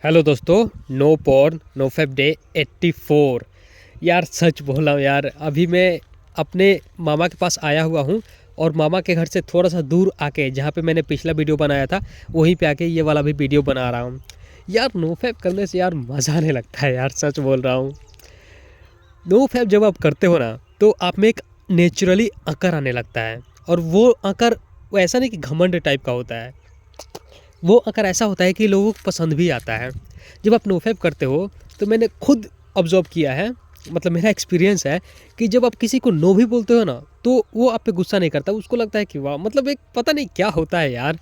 Hello दोस्तों। No porn no fap day 84। यार सच बोल रहा हूँ यार, अभी मैं अपने मामा के पास आया हुआ हूँ और मामा के घर से थोड़ा सा दूर आके जहाँ पे मैंने पिछला वीडियो बनाया था वहीं पे आके ये वाला भी वीडियो बना रहा हूँ। यार नो फैप करने से यार मज़ा आने लगता है यार, सच बोल रहा हूँ। नो फैप जब आप करते हो ना तो आप में एक नेचुरली अकड़ आने लगता है। और वो अकड़ वो ऐसा नहीं कि घमंड टाइप का होता है, वो अगर ऐसा होता है कि लोगों को पसंद भी आता है। जब आप नोफैप करते हो तो मैंने खुद ऑब्जर्व किया है, मतलब मेरा एक्सपीरियंस है कि जब आप किसी को नो भी बोलते हो ना तो वो आप पे गुस्सा नहीं करता, उसको लगता है कि वाह, मतलब एक पता नहीं क्या होता है यार।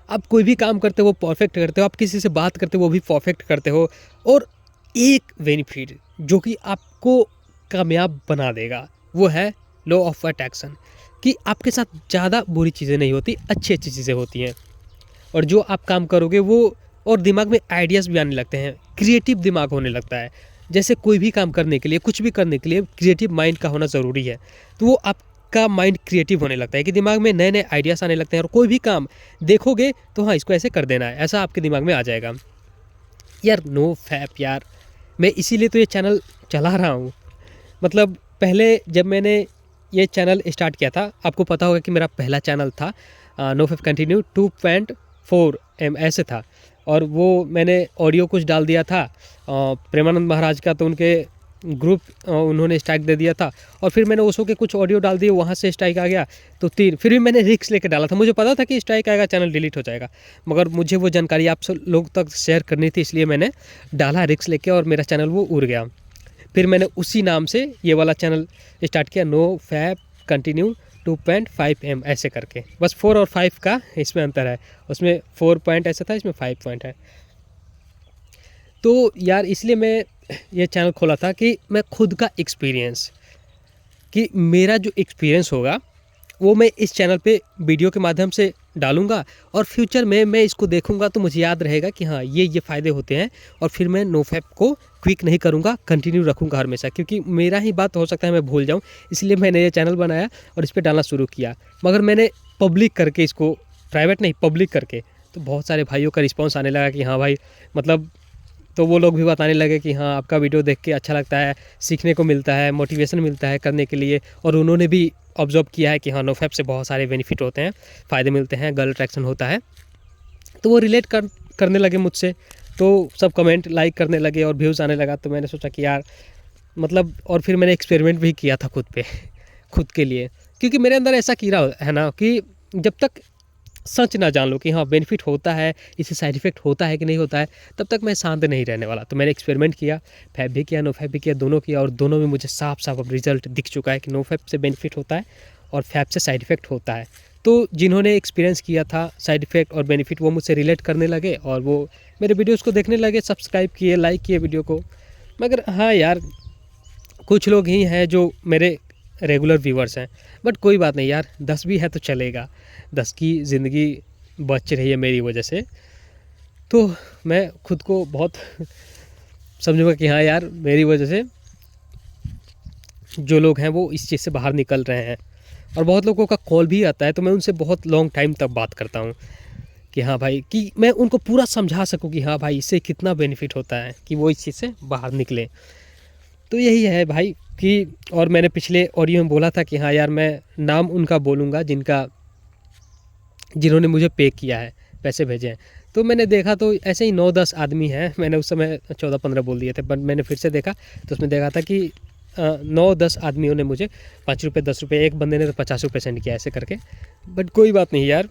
आप कोई भी काम करते हो वो परफेक्ट करते हो, आप किसी से बात करते हो वो भी परफेक्ट करते हो। और एक बेनिफिट जो कि आपको कामयाब बना देगा वो है लॉ ऑफ अट्रैक्शन, कि आपके साथ ज़्यादा बुरी चीज़ें नहीं होती, अच्छी अच्छी चीज़ें होती हैं। और जो आप काम करोगे वो, और दिमाग में आइडियाज़ भी आने लगते हैं, क्रिएटिव दिमाग होने लगता है। जैसे कोई भी काम करने के लिए, कुछ भी करने के लिए क्रिएटिव माइंड का होना ज़रूरी है। तो वो आपका माइंड क्रिएटिव होने लगता है कि दिमाग में नए नए आइडियाज़ आने लगते हैं, और कोई भी काम देखोगे तो हाँ इसको ऐसे कर देना है, ऐसा आपके दिमाग में आ जाएगा। यार नो फैप यार, मैं इसीलिए तो ये चैनल चला रहा हूँ। मतलब पहले जब मैंने ये चैनल स्टार्ट किया था, आपको पता होगा कि मेरा पहला चैनल था नो फैप कंटिन्यू 2.4 ऐसे था। और वो मैंने ऑडियो कुछ डाल दिया था प्रेमानंद महाराज का, तो उनके ग्रुप उन्होंने स्ट्राइक दे दिया था। और फिर मैंने ओशो के कुछ ऑडियो डाल दिए, वहाँ से स्ट्राइक आ गया। तो तीन फिर भी मैंने रिक्स लेके डाला था, मुझे पता था कि स्ट्राइक आएगा, चैनल डिलीट हो जाएगा, मगर मुझे वो जानकारी आप सब लोग तक शेयर करनी थी, इसलिए मैंने डाला रिक्स लेके, और मेरा चैनल वो उड़ गया। फिर मैंने उसी नाम से ये वाला चैनल स्टार्ट किया, नो फैप कंटिन्यू 2.5 ऐसे करके। बस 4 और 5 का इसमें अंतर है, उसमें 4 पॉइंट ऐसा था, इसमें 5 पॉइंट है। तो यार इसलिए मैं ये चैनल खोला था कि मैं खुद का एक्सपीरियंस, कि मेरा जो एक्सपीरियंस होगा वो मैं इस चैनल पे वीडियो के माध्यम से डालूंगा, और फ्यूचर में मैं इसको देखूंगा तो मुझे याद रहेगा कि हाँ ये फ़ायदे होते हैं। और फिर मैं नो फैप को क्विक नहीं करूंगा, कंटिन्यू रखूंगा हमेशा, क्योंकि मेरा ही बात हो सकता है मैं भूल जाऊं, इसलिए मैंने ये चैनल बनाया और इस पर डालना शुरू किया। मगर मैंने पब्लिक करके इसको, प्राइवेट नहीं पब्लिक करके, तो बहुत सारे भाइयों का रिस्पॉन्स आने लगा कि हाँ भाई, मतलब तो वो लोग भी बताने लगे कि हाँ आपका वीडियो देख के अच्छा लगता है, सीखने को मिलता है, मोटिवेशन मिलता है करने के लिए। और उन्होंने भी ऑब्जर्व किया है कि हाँ नोफैप से बहुत सारे बेनिफिट होते हैं, फ़ायदे मिलते हैं, गर्ल अट्रैक्शन होता है। तो वो रिलेट करने लगे मुझसे, तो सब कमेंट लाइक करने लगे और व्यूज़ आने लगा। तो मैंने सोचा कि यार मतलब, और फिर मैंने एक्सपेरिमेंट भी किया था खुद पे खुद के लिए, क्योंकि मेरे अंदर ऐसा कीड़ा है ना कि जब तक सच ना जान लो कि हाँ बेनिफिट होता है, इससे साइड इफेक्ट होता है कि नहीं होता है, तब तक मैं शांत नहीं रहने वाला। तो मैंने एक्सपेरिमेंट किया, फैप भी किया, नो फैप भी किया, दोनों किया, और दोनों में मुझे साफ साफ अब रिजल्ट दिख चुका है कि नो फैप से बेनिफिट होता है और फैप से साइड इफेक्ट होता है। तो जिन्होंने एक्सपीरियंस किया था साइड इफेक्ट और बेनिफिट, वो मुझसे रिलेट करने लगे और वो मेरे वीडियोज़ को देखने लगे, सब्सक्राइब किए, लाइक किए वीडियो को। मगर हाँ यार, कुछ लोग ही हैं जो मेरे रेगुलर व्यूअर्स हैं, बट कोई बात नहीं यार, 10 भी है तो चलेगा, 10 की ज़िंदगी बच रही है मेरी वजह से। तो मैं खुद को बहुत समझूंगा कि हाँ यार मेरी वजह से जो लोग हैं वो इस चीज़ से बाहर निकल रहे हैं। और बहुत लोगों का कॉल भी आता है, तो मैं उनसे बहुत लॉन्ग टाइम तक बात करता हूँ कि हाँ भाई, कि मैं उनको पूरा समझा सकूँ कि हाँ भाई इससे कितना बेनिफिट होता है, कि वो इस चीज़ से बाहर निकले। तो यही है भाई कि, और मैंने पिछले ऑडियो में बोला था कि हाँ यार मैं नाम उनका बोलूँगा जिन्होंने मुझे पे किया है, पैसे भेजे हैं। तो मैंने देखा तो ऐसे ही 9-10 आदमी हैं, मैंने उस समय 14-15 बोल दिए थे, बट मैंने फिर से देखा तो उसमें देखा था कि 9-10 आदमियों ने मुझे 5 रुपये, 10 रुपये, एक बंदे ने तो 50 रुपये सेंड किया, ऐसे करके। बट कोई बात नहीं यार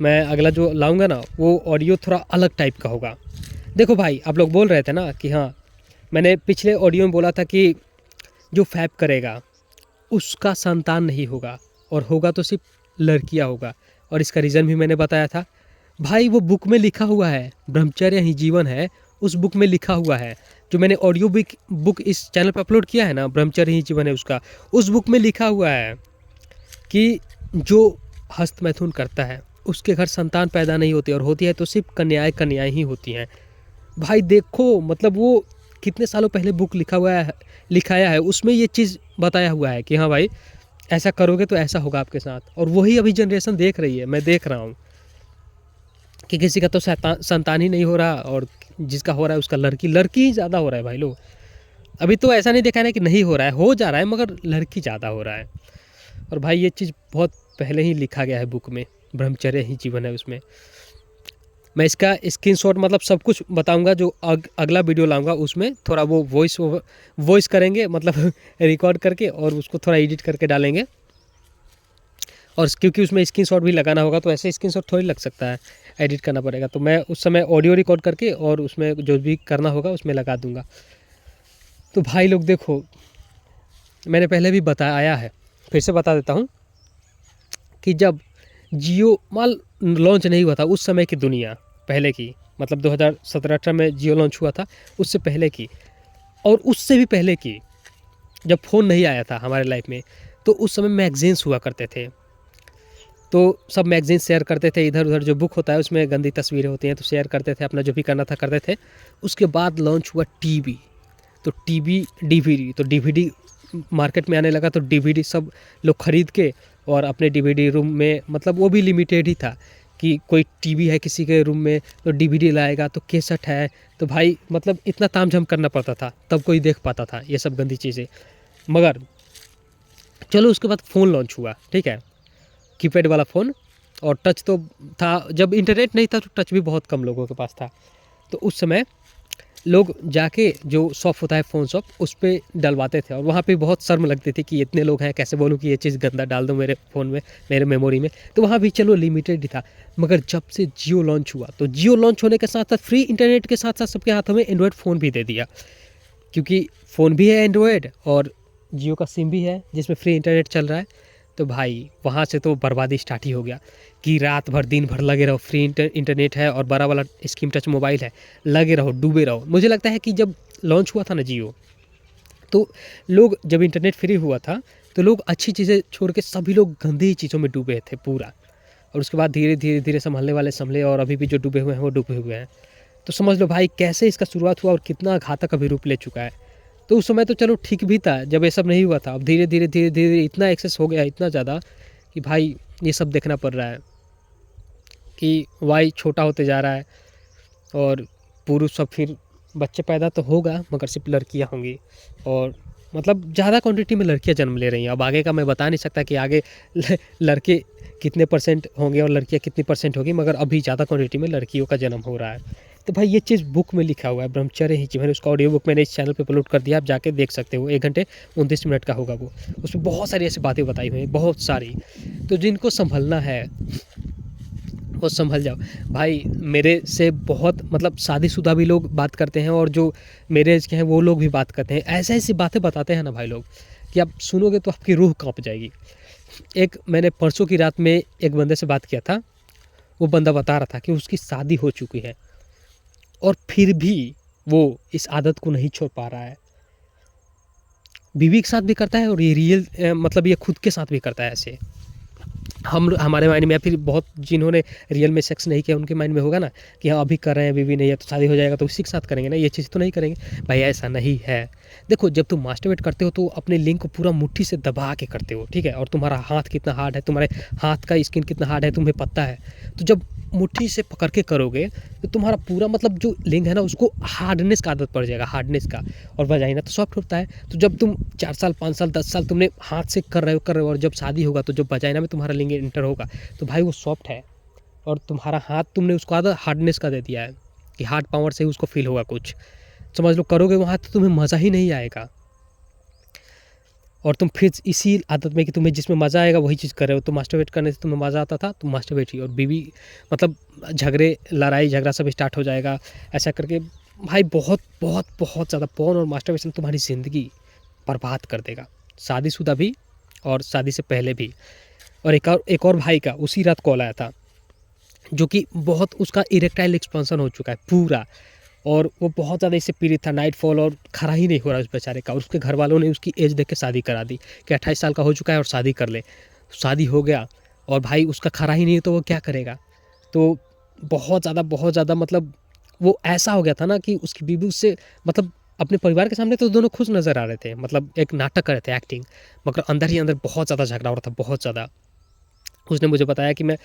मैं अगला जो लाऊंगा ना वो ऑडियो थोड़ा अलग टाइप का होगा। देखो भाई, आप लोग बोल रहे थे ना कि हाँ, मैंने पिछले ऑडियो में बोला था कि जो फैप करेगा उसका संतान नहीं होगा, और होगा तो सिर्फ लड़कियां होगा। और इसका रीज़न भी मैंने बताया था भाई, वो बुक में लिखा हुआ है, ब्रह्मचर्य ही जीवन है, उस बुक में लिखा हुआ है। जो मैंने ऑडियो बुक इस चैनल पर अपलोड किया है ना, ब्रह्मचर्य ही जीवन है उसका, उस बुक में लिखा हुआ है कि जो हस्त मैथुन करता है उसके घर संतान पैदा नहीं होती, और होती है तो सिर्फ कन्याएं ही होती हैं। भाई देखो, मतलब वो कितने सालों पहले बुक लिखाया है, उसमें ये चीज़ बताया हुआ है कि हाँ भाई ऐसा करोगे तो ऐसा होगा आपके साथ। और वही अभी जनरेशन देख रही है, मैं देख रहा हूँ। कि किसी का तो संतान ही नहीं हो रहा, और जिसका हो रहा है उसका लड़की ही ज़्यादा हो रहा है भाई लोग। अभी तो ऐसा नहीं देखा है कि नहीं हो रहा है, हो जा रहा है, मगर लड़की ज़्यादा हो रहा है। और भाई ये चीज़ बहुत पहले ही लिखा गया है बुक में, ब्रह्मचर्य ही जीवन है उसमें। मैं इसका स्क्रीनशॉट मतलब सब कुछ बताऊंगा, जो अगला वीडियो लाऊंगा उसमें थोड़ा वो वॉइस करेंगे, मतलब रिकॉर्ड करके और उसको थोड़ा एडिट करके डालेंगे। और क्योंकि उसमें स्क्रीनशॉट भी लगाना होगा, तो ऐसे स्क्रीनशॉट थोड़ी लग सकता है, एडिट करना पड़ेगा। तो मैं उस समय ऑडियो रिकॉर्ड करके और उसमें जो भी करना होगा उसमें लगा दूंगा। तो भाई लोग देखो, मैंने पहले भी बताया है, फिर से बता देता हूँ कि जब जियो माल लॉन्च नहीं हुआ था, उस समय की दुनिया पहले की, मतलब 2017-18 में जियो लॉन्च हुआ था, उससे पहले की, और उससे भी पहले की, जब फ़ोन नहीं आया था हमारे लाइफ में, तो उस समय मैगजीन्स हुआ करते थे। तो सब मैगजीन शेयर करते थे, इधर उधर जो बुक होता है उसमें गंदी तस्वीरें होती हैं तो शेयर करते थे, अपना जो भी करना था करते थे। उसके बाद लॉन्च हुआ टीवी, तो टीवी डीवीडी, तो डीवीडी मार्केट में आने लगा, तो डीवीडी सब लोग खरीद के और अपने डीवीडी रूम में, मतलब वो भी लिमिटेड ही था कि कोई टीवी है किसी के रूम में तो डीवीडी लाएगा, तो कैसेट है, तो भाई मतलब इतना तामझाम करना पड़ता था, तब कोई देख पाता था ये सब गंदी चीज़ें। मगर चलो उसके बाद फ़ोन लॉन्च हुआ, ठीक है, कीपैड वाला फ़ोन, और टच तो था। जब इंटरनेट नहीं था तो टच भी बहुत कम लोगों के पास था। तो उस समय लोग जाके जो शॉप होता है फ़ोन शॉप, उस पे डलवाते थे, और वहाँ पे बहुत शर्म लगती थी कि इतने लोग हैं, कैसे बोलूँ कि ये चीज़ गंदा डाल दो मेरे फ़ोन में, मेरे मेमोरी में। तो वहाँ भी चलो लिमिटेड ही था। मगर जब से जियो लॉन्च हुआ, तो जियो लॉन्च होने के साथ साथ फ्री इंटरनेट के साथ साथ सबके हाथों में एंड्रॉयड फ़ोन भी दे दिया, क्योंकि फ़ोन भी है एंड्रॉयड और जियो का सिम भी है जिसमें फ्री इंटरनेट चल रहा है। तो भाई वहाँ से तो बर्बादी स्टार्ट ही हो गया कि रात भर दिन भर लगे रहो, फ्री इंटरनेट है और बड़ा वाला स्क्रीन टच मोबाइल है, लगे रहो, डूबे रहो। मुझे लगता है कि जब लॉन्च हुआ था ना जियो, तो लोग, जब इंटरनेट फ्री हुआ था, तो लोग अच्छी चीज़ें छोड़ के सभी लोग गंदी चीज़ों में डूबे थे पूरा। और उसके बाद धीरे धीरे धीरे संभलने वाले संभले, और अभी भी जो डूबे हुए हैं वो डूबे हुए हैं। तो समझ लो भाई कैसे इसका शुरुआत हुआ और कितना घातक अभी रूप ले चुका है। तो उस समय तो चलो ठीक भी था जब ये सब नहीं हुआ था। अब धीरे धीरे धीरे धीरे इतना एक्सेस हो गया, इतना ज़्यादा, कि भाई ये सब देखना पड़ रहा है कि वाई छोटा होते जा रहा है, और पुरुष सब फिर बच्चे पैदा तो होगा मगर सिर्फ लड़कियां होंगी, और मतलब ज़्यादा क्वांटिटी में लड़कियां जन्म ले रही हैं। अब आगे का मैं बता नहीं सकता कि आगे लड़के कितने परसेंट होंगे और लड़कियां कितनी परसेंट होगी, मगर अभी ज़्यादा क्वांटिटी में लड़कियों का जन्म हो रहा है। तो भाई ये चीज़ बुक में लिखा हुआ है, ब्रह्मचर्य ही जीवन, उसका ऑडियो बुक मैंने इस चैनल पे अपलोड कर दिया, आप जाके देख सकते हो। 1 घंटे 29 मिनट का होगा वो। उसमें बहुत सारी ऐसी बातें बताई हुई हैं, बहुत सारी। तो जिनको संभलना है वो संभल जाओ भाई। मेरे से बहुत मतलब शादीशुदा भी लोग बात करते हैं, और जो मेरे एज के हैं वो लोग भी बात करते हैं। ऐसे ऐसी बातें बताते हैं ना भाई लोग कि आप सुनोगे तो आपकी रूह कांप जाएगी। एक मैंने परसों की रात में एक बंदे से बात किया था, वो बंदा बता रहा था कि उसकी शादी हो चुकी है और फिर भी वो इस आदत को नहीं छोड़ पा रहा है। बीवी के साथ भी करता है और ये रियल मतलब ये खुद के साथ भी करता है। ऐसे हमारे माइंड में, या फिर बहुत जिन्होंने रियल में सेक्स नहीं किया उनके माइंड में होगा ना कि हाँ अभी कर रहे हैं, बीवी नहीं है तो शादी हो जाएगा तो उसी के साथ करेंगे ना, ये चीज़ तो नहीं करेंगे। भाई ऐसा नहीं है। देखो जब तुम मास्टरबेट करते हो तो अपने लिंग को पूरा मुट्ठी से दबा के करते हो, ठीक है, और तुम्हारा हाथ कितना हार्ड है, तुम्हारे हाथ का स्किन कितना हार्ड है तुम्हें पता है। तो जब मुट्ठी से पकड़ के करोगे तो तुम्हारा पूरा मतलब जो लिंग है ना उसको हार्डनेस का आदत पड़ जाएगा, हार्डनेस का, और वजाइना तो सॉफ्ट होता है। तो जब तुम 4 साल 5 साल 10 साल तुमने हाथ से कर रहे हो और जब शादी होगा तो जब वजाइना में तुम्हारा लिंग एंटर होगा तो भाई वो सॉफ्ट है, और तुम्हारा हाथ तुमने उसको आदत हार्डनेस का दे दिया है कि हार्ड पावर से ही उसको फील होगा कुछ। समझ लो करोगे वहाँ तो तुम्हें मज़ा ही नहीं आएगा, और तुम फिर इसी आदत में कि तुम्हें जिसमें मज़ा आएगा वही चीज़ कर रहे हो। तो मास्टरबेट करने से तुम्हें मज़ा आता था तो मास्टरबेट ही, और बीवी मतलब झगड़े लड़ाई झगड़ा सब स्टार्ट हो जाएगा ऐसा करके। भाई बहुत बहुत बहुत ज़्यादा पोर्न और मास्टरबेशन तुम्हारी ज़िंदगी बर्बाद कर देगा, शादीशुदा भी और शादी से पहले भी। और एक और भाई का उसी रात कॉल आया था, जो कि बहुत उसका इरेक्टाइल एक्सपेंशन हो चुका है पूरा, और वो बहुत ज़्यादा इससे पीड़ित था, नाइट फॉल, और खरा ही नहीं हो रहा उस बेचारे का। और उसके घर वालों ने उसकी एज देख के शादी करा दी कि 28 साल का हो चुका है और शादी कर ले। शादी हो गया और भाई उसका खरा ही नहीं तो वो क्या करेगा। तो बहुत ज़्यादा मतलब वो ऐसा हो गया था ना कि उसकी बीवी उससे मतलब अपने परिवार के सामने तो दोनों खुश नज़र आ रहे थे, मतलब एक नाटक कर रहे थे, एक्टिंग, मगर अंदर ही अंदर बहुत ज़्यादा झगड़ा हो रहा था, बहुत ज़्यादा। उसने मुझे बताया कि मैं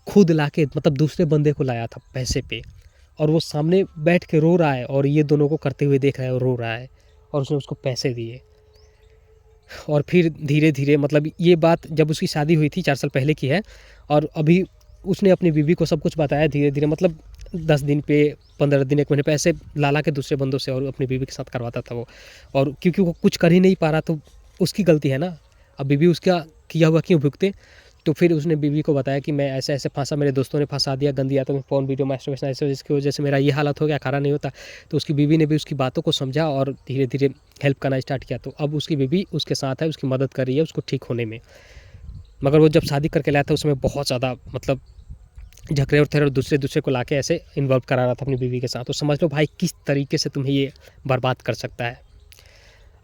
खुद लाके मतलब दूसरे बंदे को लाया था पैसे पे, और वो सामने बैठ के रो रहा है और ये दोनों को करते हुए देख रहा है और रो रहा है, और उसने उसको पैसे दिए। और फिर धीरे-धीरे मतलब ये बात जब उसकी शादी हुई थी 4 साल पहले की है, और अभी उसने अपनी बीवी को सब कुछ बताया धीरे-धीरे, मतलब 10 दिन पे, 15 दिन, 1 महीने पे ऐसे ला-ला के दूसरे बंदों से और अपनी बीवी के साथ करवाता था वो। और क्योंकि वो कुछ कर ही नहीं पा रहा तो उसकी गलती है ना, अब बीवी उसका किया हुआ क्यों भुगते? तो फिर उसने बीवी को बताया कि मैं ऐसे-ऐसे फँसा, मेरे दोस्तों ने फँसा दिया गंदी आदतों में, पोर्न वीडियो, मास्टरबेशन, ऐसे जिसकी वजह से मेरा ये हालत हो गया, खाना नहीं होता। तो उसकी बीवी ने भी उसकी बातों को समझा और धीरे-धीरे हेल्प करना स्टार्ट किया। तो अब उसकी बीवी उसके साथ है, उसकी मदद कर रही है उसको ठीक होने में। मगर वो जब शादी करके लाया था उसमें बहुत ज़्यादा मतलब झगड़े और थे, और दूसरे को लाके ऐसे इन्वॉल्व करा रहा था अपनी बीवी के साथ। तो समझ लो भाई किस तरीके से तुम्हें ये बर्बाद कर सकता है।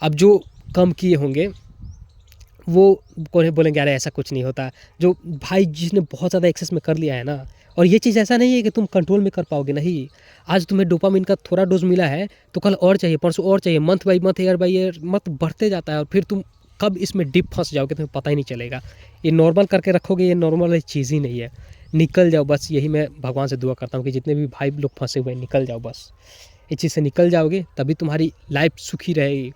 अब जो कम किए होंगे वो कोई बोलेंगे अरे ऐसा कुछ नहीं होता। जो भाई जिसने बहुत ज़्यादा एक्सेस में कर लिया है ना, और ये चीज़ ऐसा नहीं है कि तुम कंट्रोल में कर पाओगे, नहीं। आज तुम्हें डोपामिन का थोड़ा डोज़ मिला है तो कल और चाहिए, परसों और चाहिए, month by month, year by year मत बढ़ते जाता है, और फिर तुम कब इसमें डीप फँस जाओगे तुम्हें पता ही नहीं चलेगा। ये नॉर्मल करके रखोगे, ये नॉर्मल वाली चीज़ ही नहीं है। निकल जाओ बस, यही मैं भगवान से दुआ करता हूँ कि जितने भी भाई लोग फँसे हुए हैं निकल जाओ बस। इस चीज़ से निकल जाओगे तभी तुम्हारी लाइफ सुखी रहेगी।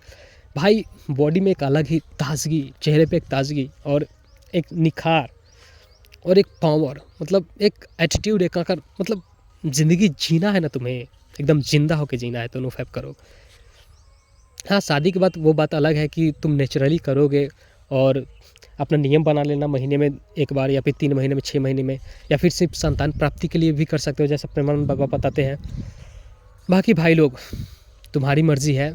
भाई बॉडी में एक अलग ही ताज़गी, चेहरे पे एक ताज़गी और एक निखार और एक पावर, मतलब एक एटीट्यूड, एक आकर मतलब ज़िंदगी जीना है ना तुम्हें, एकदम ज़िंदा होके जीना है तो नो फैप करो। हाँ, शादी के बाद वो बात अलग है कि तुम नेचुरली करोगे और अपना नियम बना लेना, महीने में 1 बार या फिर 3 महीने में, 6 महीने में, या फिर सिर्फ संतान प्राप्ति के लिए भी कर सकते हो जैसा प्रेमानंद बाबा बताते हैं। बाकी भाई लोग तुम्हारी मर्ज़ी है,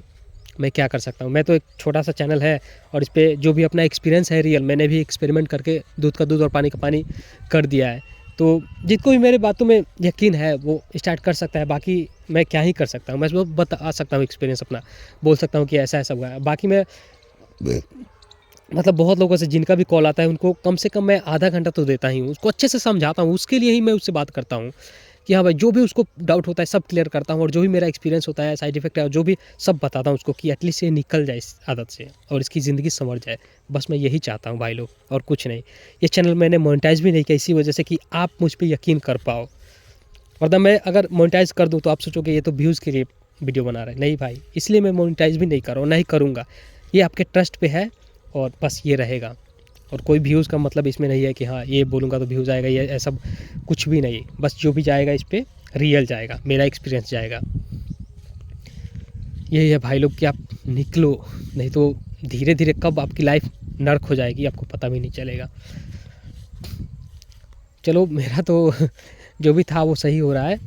मैं क्या कर सकता हूँ। मैं तो एक छोटा-सा चैनल है और इस पे जो भी अपना एक्सपीरियंस है रियल, मैंने भी एक्सपेरिमेंट करके दूध का दूध और पानी का पानी कर दिया है। तो जिसको भी मेरे बातों में यकीन है वो स्टार्ट कर सकता है, बाकी मैं क्या ही कर सकता हूँ। मैं बस बता सकता हूँ एक्सपीरियंस अपना, बोल सकता हूँ कि ऐसा-ऐसा हुआ है। बाकी मैं मतलब बहुत लोगों से जिनका भी कॉल आता है उनको कम से कम मैं आधा घंटा तो देता ही हूँ, उसको अच्छे से समझाता हूँ, उसके लिए ही मैं उससे बात करता हूँ कि हाँ भाई जो भी उसको डाउट होता है सब क्लियर करता हूँ, और जो भी मेरा एक्सपीरियंस होता है, साइड इफेक्ट है, जो भी सब बताता हूँ उसको कि एटलीस्ट ये निकल जाए इस आदत से और इसकी ज़िंदगी संवर जाए। बस मैं यही चाहता हूँ भाई लोग, और कुछ नहीं। ये चैनल मैंने मोनेटाइज़ भी नहीं किया इसी वजह से कि आप मुझ पे यकीन कर पाओ, वरना मैं अगर मोनेटाइज़ कर दूँ तो आप सोचोगे ये तो व्यूज़ के लिए वीडियो बना रहा है। नहीं भाई, इसलिए मैं मोनेटाइज़ भी नहीं कर रहा हूँ, नहीं करूँगा। ये आपके ट्रस्ट पे है और बस ये रहेगा, और कोई व्यूज़ का मतलब इसमें नहीं है कि हाँ ये बोलूँगा तो व्यूज़ आएगा, ये ऐसा कुछ भी नहीं। बस जो भी जाएगा इस पे रियल जाएगा, मेरा एक्सपीरियंस जाएगा। यही है भाई लोग कि आप निकलो, नहीं तो धीरे-धीरे कब आपकी लाइफ नर्क हो जाएगी आपको पता भी नहीं चलेगा। चलो मेरा तो जो भी था वो सही हो रहा है।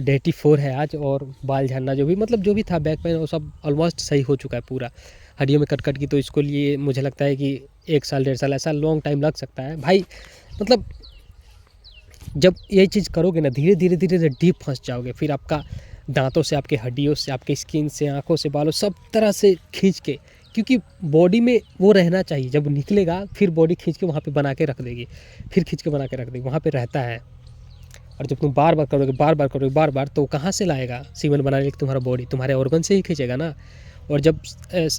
डे 4 है आज, और बाल झड़ना जो भी मतलब जो भी था, बैक पेन वो सब ऑलमोस्ट सही हो चुका है पूरा। हड्डियों में कट-कट की, तो इसको लिए मुझे लगता है कि 1 साल, 1.5 साल ऐसा लॉन्ग टाइम लग सकता है। भाई मतलब जब ये चीज़ करोगे ना धीरे-धीरे डीप फँस जाओगे, फिर आपका दाँतों से, आपके हड्डियों से, आपके स्किन से, आँखों से, बालों, सब तरह से खींच के, क्योंकि बॉडी में वो रहना चाहिए। जब निकलेगा फिर बॉडी खींच के वहाँ पे बना के रख देगी, फिर खींच के बना के रख देगी, वहाँ पे रहता है। और जब तुम बार-बार करोगे, बार-बार करोगे, बार-बार, तो कहाँ से लाएगा सीमेंट बनाने के लिए तुम्हारा बॉडी? तुम्हारे ऑर्गन से ही खींचेगा ना। और जब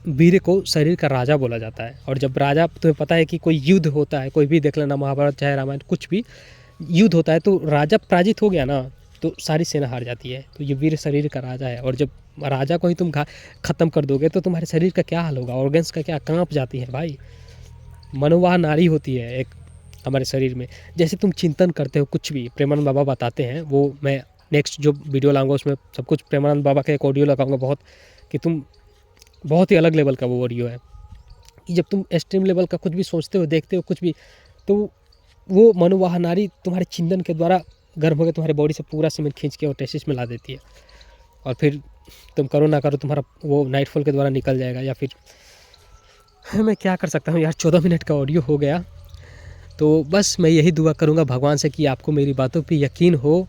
वीर को शरीर का राजा बोला जाता है, और जब राजा, तुम्हें पता है कि कोई युद्ध होता है, कोई भी देख लेना, महाभारत चाहे रामायण, कुछ भी युद्ध होता है तो राजा पराजित हो गया ना तो सारी सेना हार जाती है। तो ये वीर शरीर का राजा है, और जब राजा को ही तुम ख़त्म कर दोगे तो तुम्हारे शरीर का क्या हाल होगा, ऑर्गन्स का क्या, काँप जाती है भाई। मनोवाह नारी होती है एक हमारे शरीर में। जैसे तुम चिंतन करते हो कुछ भी, प्रेमानंद बाबा बताते हैं, वो मैं नेक्स्ट जो वीडियो लाऊंगा उसमें सब कुछ प्रेमानंद बाबा का एक ऑडियो लगाऊंगा बहुत, कि तुम बहुत ही अलग लेवल का वो ऑडियो है कि जब तुम एक्सट्रीम लेवल का कुछ भी सोचते हो, देखते हो कुछ भी, तो वो मनोवाह नारी तुम्हारे चिंतन के द्वारा गर्म होकर तुम्हारे बॉडी से पूरा सीमेंट खींच के और टेस्टिस में ला देती है, और फिर तुम करो ना करो तुम्हारा वो नाइटफॉल के द्वारा निकल जाएगा। या फिर मैं क्या कर सकता हूँ यार, 14 मिनट का ऑडियो हो गया। तो बस मैं यही दुआ करूँगा भगवान से कि आपको मेरी बातों पे यकीन हो,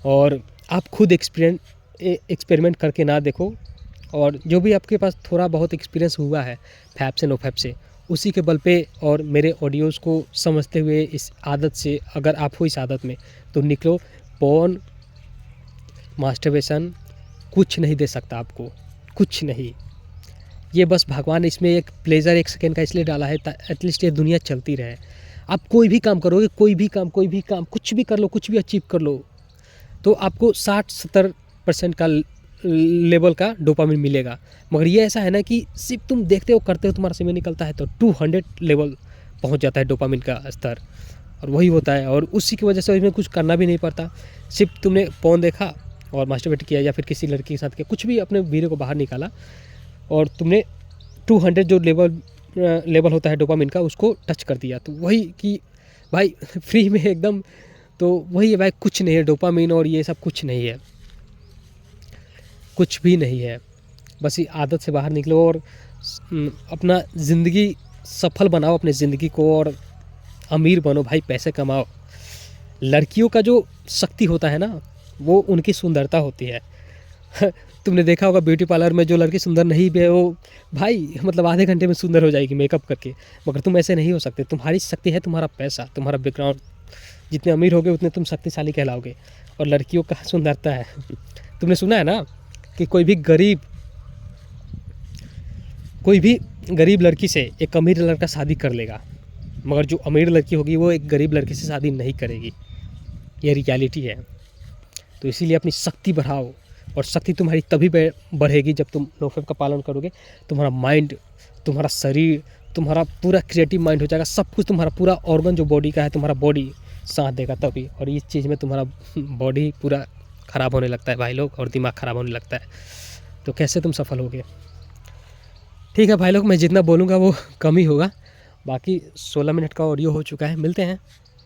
और आप खुद एक्सपेरिमेंट करके ना देखो, और जो भी आपके पास थोड़ा बहुत एक्सपीरियंस हुआ है फैप से, नो फैप से, उसी के बल पे और मेरे ऑडियोज़ को समझते हुए इस आदत से, अगर आप हो इस आदत में, तो निकलो। पोर्न, मास्टरबेशन कुछ नहीं दे सकता आपको, कुछ नहीं। ये बस भगवान ने इसमें एक प्लेजर 1 सेकेंड का इसलिए डाला है एटलीस्ट ये दुनिया चलती रहे। आप कोई भी काम करोगे, कोई भी काम कुछ भी कर लो, कुछ भी अचीव कर लो, तो आपको 60-70% का लेवल का डोपामिन मिलेगा। मगर ये ऐसा है ना कि सिर्फ तुम देखते हो, करते हो, तुम्हारा समय निकलता है तो 200 लेवल पहुंच जाता है डोपामिन का स्तर, और वही होता है। और उसी की वजह से इसमें कुछ करना भी नहीं पड़ता, सिर्फ तुमने फ़ोन देखा और मास्टरबेट किया या फिर किसी लड़की के साथ किया, कुछ भी अपने वीडियो को बाहर निकाला और तुमने 200 जो लेवल होता है डोपामिन का उसको टच कर दिया। तो वही कि भाई फ्री में एकदम, तो वही है भाई, कुछ नहीं है डोपामिन और ये सब कुछ नहीं है, कुछ भी नहीं है। बस ये आदत से बाहर निकलो और अपना ज़िंदगी सफल बनाओ, अपने ज़िंदगी को, और अमीर बनो भाई, पैसे कमाओ। लड़कियों का जो शक्ति होता है ना, वो उनकी सुंदरता होती है। तुमने देखा होगा ब्यूटी पार्लर में जो लड़की सुंदर नहीं भी है वो भाई मतलब आधे घंटे में सुंदर हो जाएगी मेकअप करके, मगर तुम ऐसे नहीं हो सकते। तुम्हारी शक्ति है तुम्हारा पैसा, तुम्हारा बैकग्राउंड। जितने अमीर होगे उतने तुम शक्तिशाली कहलाओगे। और लड़कियों का सुंदरता है तुमने सुना है ना कि कोई भी गरीब लड़की से एक अमीर लड़का शादी कर लेगा, मगर जो अमीर लड़की होगी वो एक गरीब लड़की से शादी नहीं करेगी। ये रियलिटी है। तो इसीलिए अपनी शक्ति बढ़ाओ, और शक्ति तुम्हारी तभी बढ़ेगी जब तुम नोफेप का पालन करोगे। तुम्हारा माइंड, तुम्हारा शरीर, तुम्हारा पूरा क्रिएटिव माइंड हो जाएगा, सब कुछ तुम्हारा पूरा ऑर्गन जो बॉडी का है, तुम्हारा बॉडी साथ देगा तभी। और इस चीज़ में तुम्हारा बॉडी पूरा ख़राब होने लगता है भाई लोग, और दिमाग ख़राब होने लगता है, तो कैसे तुम सफल होगे। ठीक है भाई लोग, मैं जितना बोलूँगा वो कम ही होगा। बाकी 16 मिनट का ऑडियो हो चुका है, मिलते हैं।